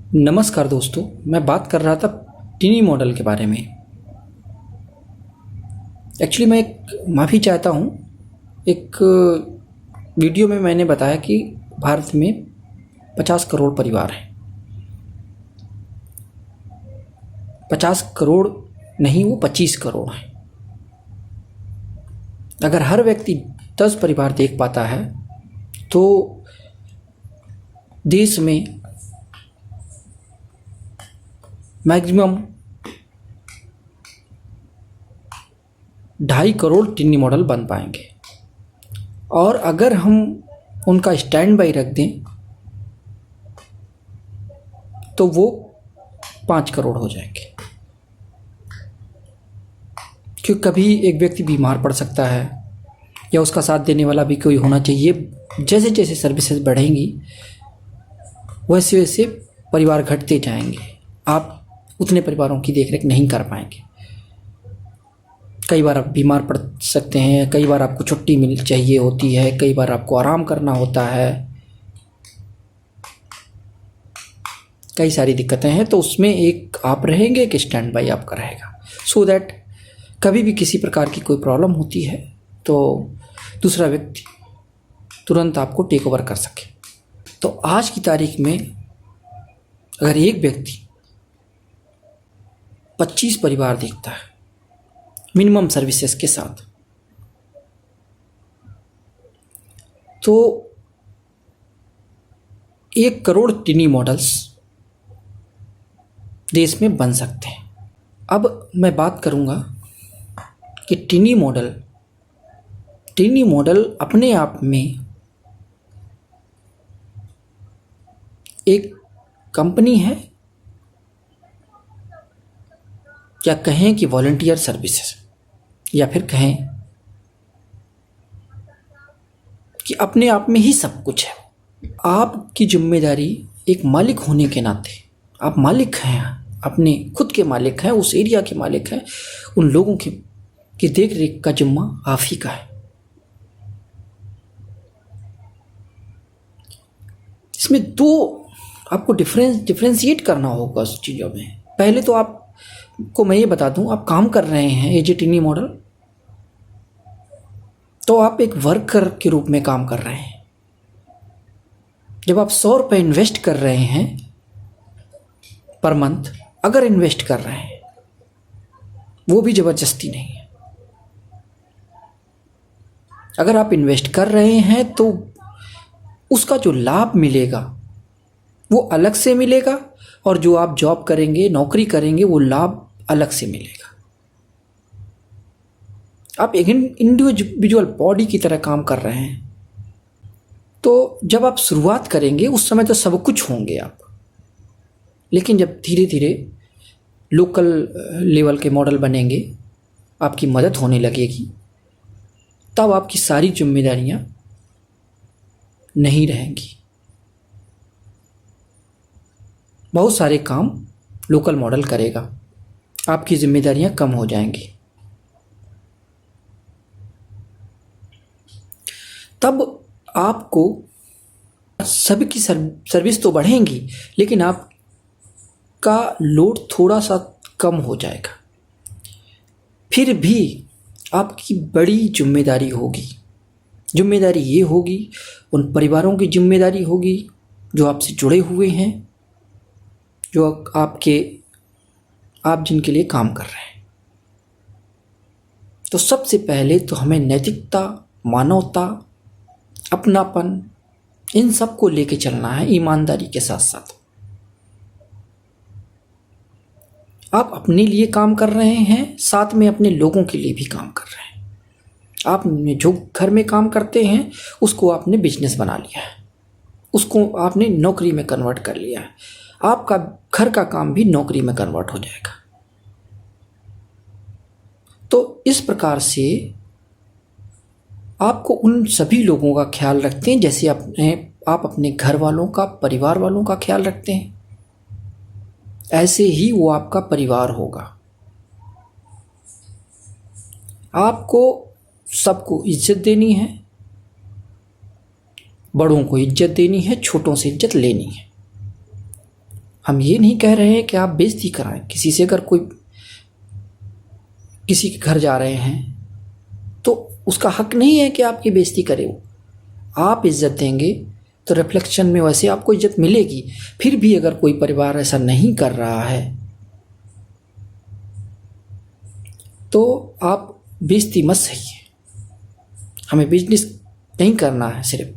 नमस्कार दोस्तों, मैं बात कर रहा था टीनी मॉडल के बारे में। एक्चुअली मैं एक माफ़ी चाहता हूँ। एक वीडियो में मैंने बताया कि भारत में 50 करोड़ परिवार हैं। 50 करोड़ नहीं, वो 25 करोड़ हैं। अगर हर व्यक्ति 10 परिवार देख पाता है तो देश में मैक्सिमम 2.5 करोड़ टिन्नी मॉडल बन पाएंगे। और अगर हम उनका स्टैंड बाई रख दें तो वो 5 करोड़ हो जाएंगे। क्योंकि कभी एक व्यक्ति बीमार पड़ सकता है या उसका साथ देने वाला भी कोई होना चाहिए। जैसे जैसे सर्विसेज बढ़ेंगी वैसे वैसे परिवार घटते जाएंगे। आप उतने परिवारों की देखरेख नहीं कर पाएंगे। कई बार आप बीमार पड़ सकते हैं, कई बार आपको छुट्टी मिल चाहिए होती है, कई बार आपको आराम करना होता है, कई सारी दिक्कतें हैं। तो उसमें एक आप रहेंगे कि स्टैंड बाई आपका रहेगा, सो दैट कभी भी किसी प्रकार की कोई प्रॉब्लम होती है तो दूसरा व्यक्ति तुरंत आपको टेक ओवर कर सके। तो आज की तारीख में अगर एक व्यक्ति 25 परिवार देखता है मिनिमम सर्विसेज के साथ, तो 1 करोड़ टिनी मॉडल्स देश में बन सकते हैं। अब मैं बात करूंगा कि टिनी मॉडल अपने आप में एक कंपनी है या कहें कि वॉलंटियर सर्विसेज, या फिर कहें कि अपने आप में ही सब कुछ है। आपकी जिम्मेदारी एक मालिक होने के नाते, आप मालिक हैं, अपने खुद के मालिक हैं, उस एरिया के मालिक हैं, उन लोगों की देख रेख का जिम्मा आप ही का है। इसमें दो आपको डिफरेंशिएट करना होगा उस चीज़ों में। पहले तो आपको मैं ये बता दूं, आप काम कर रहे हैं एज ए टिनी मॉडल, तो आप एक वर्कर के रूप में काम कर रहे हैं। जब आप 100 रुपये इन्वेस्ट कर रहे हैं पर मंथ, अगर इन्वेस्ट कर रहे हैं, वो भी ज़बरदस्ती नहीं है। अगर आप इन्वेस्ट कर रहे हैं तो उसका जो लाभ मिलेगा वो अलग से मिलेगा, और जो आप जॉब करेंगे, नौकरी करेंगे, वो लाभ अलग से मिलेगा। आप एक इंडिविजुअल बॉडी की तरह काम कर रहे हैं। तो जब आप शुरुआत करेंगे उस समय तो सब कुछ होंगे आप, लेकिन जब धीरे धीरे लोकल लेवल के मॉडल बनेंगे, आपकी मदद होने लगेगी, तब आपकी सारी जिम्मेदारियां नहीं रहेंगी। बहुत सारे काम लोकल मॉडल करेगा, आपकी जिम्मेदारियां कम हो जाएंगी। तब आपको सभी की सर्विस तो बढ़ेंगी, लेकिन आपका लोड थोड़ा सा कम हो जाएगा। फिर भी आपकी बड़ी जिम्मेदारी होगी। जिम्मेदारी ये होगी, उन परिवारों की जिम्मेदारी होगी जो आपसे जुड़े हुए हैं, जो आप जिनके लिए काम कर रहे हैं। तो सबसे पहले तो हमें नैतिकता, मानवता, अपनापन, इन सब को लेके चलना है, ईमानदारी के साथ साथ। आप अपने लिए काम कर रहे हैं, साथ में अपने लोगों के लिए भी काम कर रहे हैं। आपने जो घर में काम करते हैं उसको आपने बिजनेस बना लिया है, उसको आपने नौकरी में कन्वर्ट कर लिया है। आपका घर का काम भी नौकरी में कन्वर्ट हो जाएगा। तो इस प्रकार से आपको उन सभी लोगों का ख्याल रखते हैं जैसे आप अपने घर वालों का, परिवार वालों का ख्याल रखते हैं, ऐसे ही वो आपका परिवार होगा। आपको सबको इज्जत देनी है, बड़ों को इज्जत देनी है, छोटों से इज्जत लेनी है। हम ये नहीं कह रहे हैं कि आप बेइज्जती कराएं किसी से। अगर कोई किसी के घर जा रहे हैं तो उसका हक नहीं है कि आपकी बेइज्जती करे। वो आप इज्जत देंगे तो रिफ्लेक्शन में वैसे आपको इज्जत मिलेगी। फिर भी अगर कोई परिवार ऐसा नहीं कर रहा है तो आप बेइज्जती मत सहिए। हमें बिजनेस नहीं करना है, सिर्फ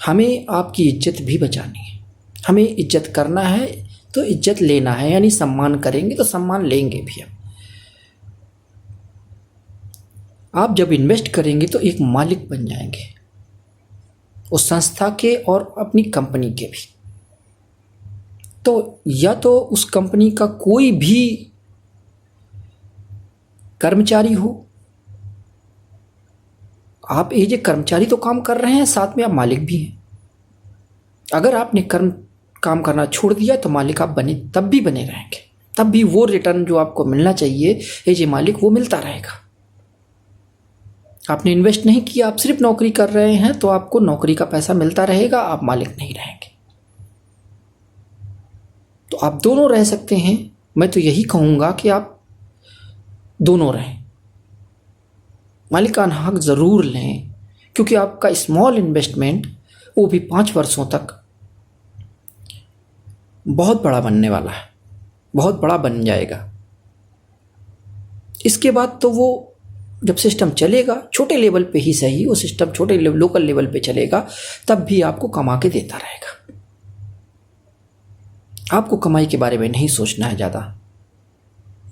हमें आपकी इज्जत भी बचानी है। हमें इज्जत करना है तो इज्जत लेना है, यानी सम्मान करेंगे तो सम्मान लेंगे भी हम। आप जब इन्वेस्ट करेंगे तो एक मालिक बन जाएंगे उस संस्था के और अपनी कंपनी के भी। तो या तो उस कंपनी का कोई भी कर्मचारी हो, आप एज ए कर्मचारी तो काम कर रहे हैं, साथ में आप मालिक भी हैं। अगर आपने काम करना छोड़ दिया तो मालिक आप बने तब भी बने रहेंगे, तब भी वो रिटर्न जो आपको मिलना चाहिए एज ए मालिक वो मिलता रहेगा। आपने इन्वेस्ट नहीं किया, आप सिर्फ नौकरी कर रहे हैं तो आपको नौकरी का पैसा मिलता रहेगा, आप मालिक नहीं रहेंगे। तो आप दोनों रह सकते हैं। मैं तो यही कहूँगा कि आप दोनों रहें, मालिकाना हक ज़रूर लें, क्योंकि आपका स्मॉल इन्वेस्टमेंट वो भी 5 वर्षों तक बहुत बड़ा बनने वाला है, बहुत बड़ा बन जाएगा। इसके बाद तो वो जब सिस्टम चलेगा छोटे लेवल पे ही सही, वो सिस्टम छोटे लोकल लेवल पे चलेगा, तब भी आपको कमा के देता रहेगा। आपको कमाई के बारे में नहीं सोचना है ज़्यादा,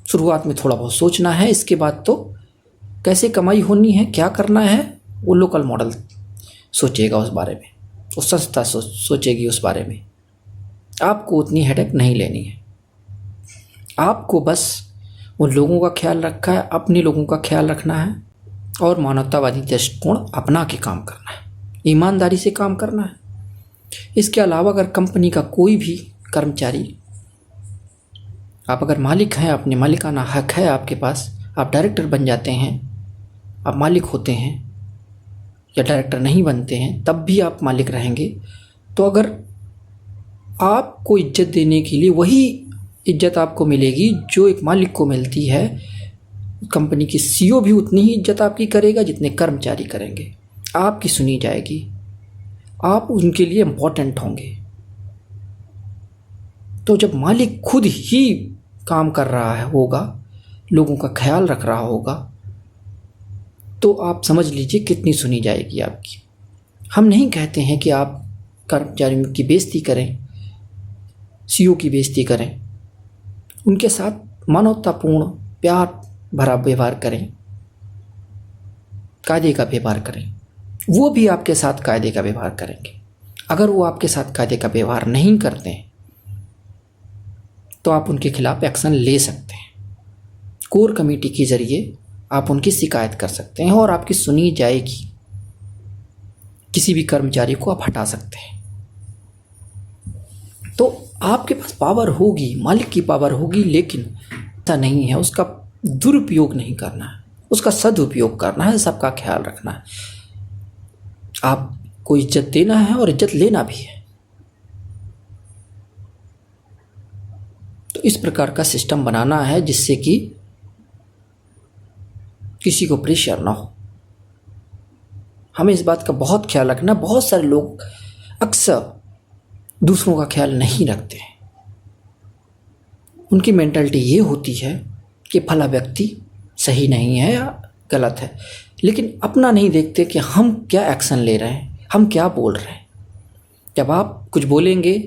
शुरुआत में थोड़ा बहुत सोचना है, इसके बाद तो कैसे कमाई होनी है, क्या करना है, वो लोकल मॉडल सोचेगा उस बारे में, वो संस्था सोचेगी उस बारे में। आपको उतनी हेडेक नहीं लेनी है। आपको बस उन लोगों का ख्याल रखा है, अपने लोगों का ख्याल रखना है और मानवतावादी दृष्टिकोण अपना के काम करना है, ईमानदारी से काम करना है। इसके अलावा अगर कंपनी का कोई भी कर्मचारी, आप अगर मालिक हैं, अपने मालिकाना हक है आपके पास, आप डायरेक्टर बन जाते हैं, आप मालिक होते हैं, या डायरेक्टर नहीं बनते हैं तब भी आप मालिक रहेंगे। तो अगर आपको इज्जत देने के लिए वही इज्जत आपको मिलेगी जो एक मालिक को मिलती है, कंपनी की सीईओ भी उतनी ही इज्जत आपकी करेगा जितने कर्मचारी करेंगे। आपकी सुनी जाएगी, आप उनके लिए इम्पोर्टेंट होंगे। तो जब मालिक खुद ही काम कर रहा है होगा, लोगों का ख्याल रख रहा होगा, तो आप समझ लीजिए कितनी सुनी जाएगी आपकी। हम नहीं कहते हैं कि आप कर्मचारियों की बेइज्जती करें, सीईओ की बेइज्जती करें, उनके साथ मानवतापूर्ण प्यार भरा व्यवहार करें, कायदे का व्यवहार करें। वो भी आपके साथ कायदे का व्यवहार करेंगे। अगर वो आपके साथ कायदे का व्यवहार नहीं करते हैं तो आप उनके खिलाफ एक्शन ले सकते हैं। कोर कमेटी के ज़रिए आप उनकी शिकायत कर सकते हैं और आपकी सुनी जाएगी। किसी भी कर्मचारी को आप हटा सकते हैं। तो आपके पास पावर होगी, मालिक की पावर होगी, लेकिन ऐसा नहीं है उसका दुरुपयोग नहीं करना है, उसका सदुपयोग करना है, सबका ख्याल रखना है। आपको इज्जत देना है और इज्जत लेना भी है। तो इस प्रकार का सिस्टम बनाना है जिससे कि किसी को प्रेशर ना हो। हमें इस बात का बहुत ख्याल रखना। बहुत सारे लोग अक्सर दूसरों का ख्याल नहीं रखते हैं। उनकी मेंटालिटी ये होती है कि फला व्यक्ति सही नहीं है या गलत है, लेकिन अपना नहीं देखते कि हम क्या एक्शन ले रहे हैं, हम क्या बोल रहे हैं। जब आप कुछ बोलेंगे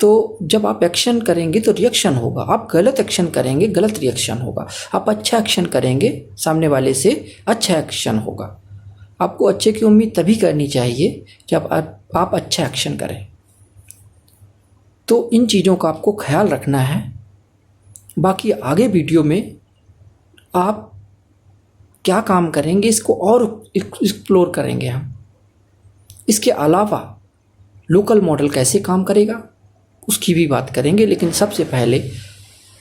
तो जब आप एक्शन करेंगे तो रिएक्शन होगा। आप गलत एक्शन करेंगे, गलत रिएक्शन होगा। आप अच्छा एक्शन करेंगे, सामने वाले से अच्छा एक्शन होगा। आपको अच्छे की उम्मीद तभी करनी चाहिए जब आप अच्छा एक्शन करें। तो इन चीज़ों का आपको ख्याल रखना है। बाकी आगे वीडियो में आप क्या काम करेंगे इसको और एक्सप्लोर करेंगे हम। इसके अलावा लोकल मॉडल कैसे काम करेगा उसकी भी बात करेंगे, लेकिन सबसे पहले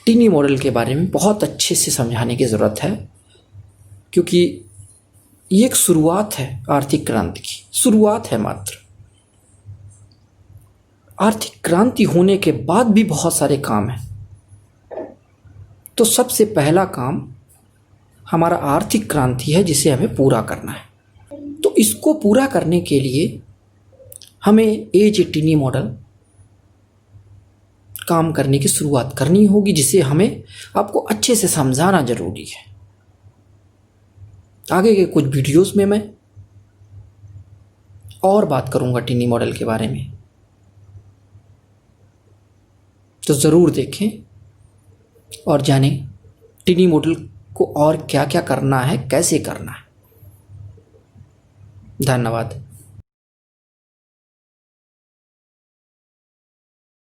टीनी मॉडल के बारे में बहुत अच्छे से समझाने की ज़रूरत है, क्योंकि ये एक शुरुआत है आर्थिक क्रांति की, शुरुआत है मात्र। आर्थिक क्रांति होने के बाद भी बहुत सारे काम हैं। तो सबसे पहला काम हमारा आर्थिक क्रांति है, जिसे हमें पूरा करना है। तो इसको पूरा करने के लिए हमें एज 18 मॉडल काम करने की शुरुआत करनी होगी, जिसे हमें आपको अच्छे से समझाना जरूरी है। आगे के कुछ वीडियोस में मैं और बात करूंगा टिनी मॉडल के बारे में, तो ज़रूर देखें और जानें टिनी मॉडल को और क्या क्या करना है, कैसे करना है। धन्यवाद।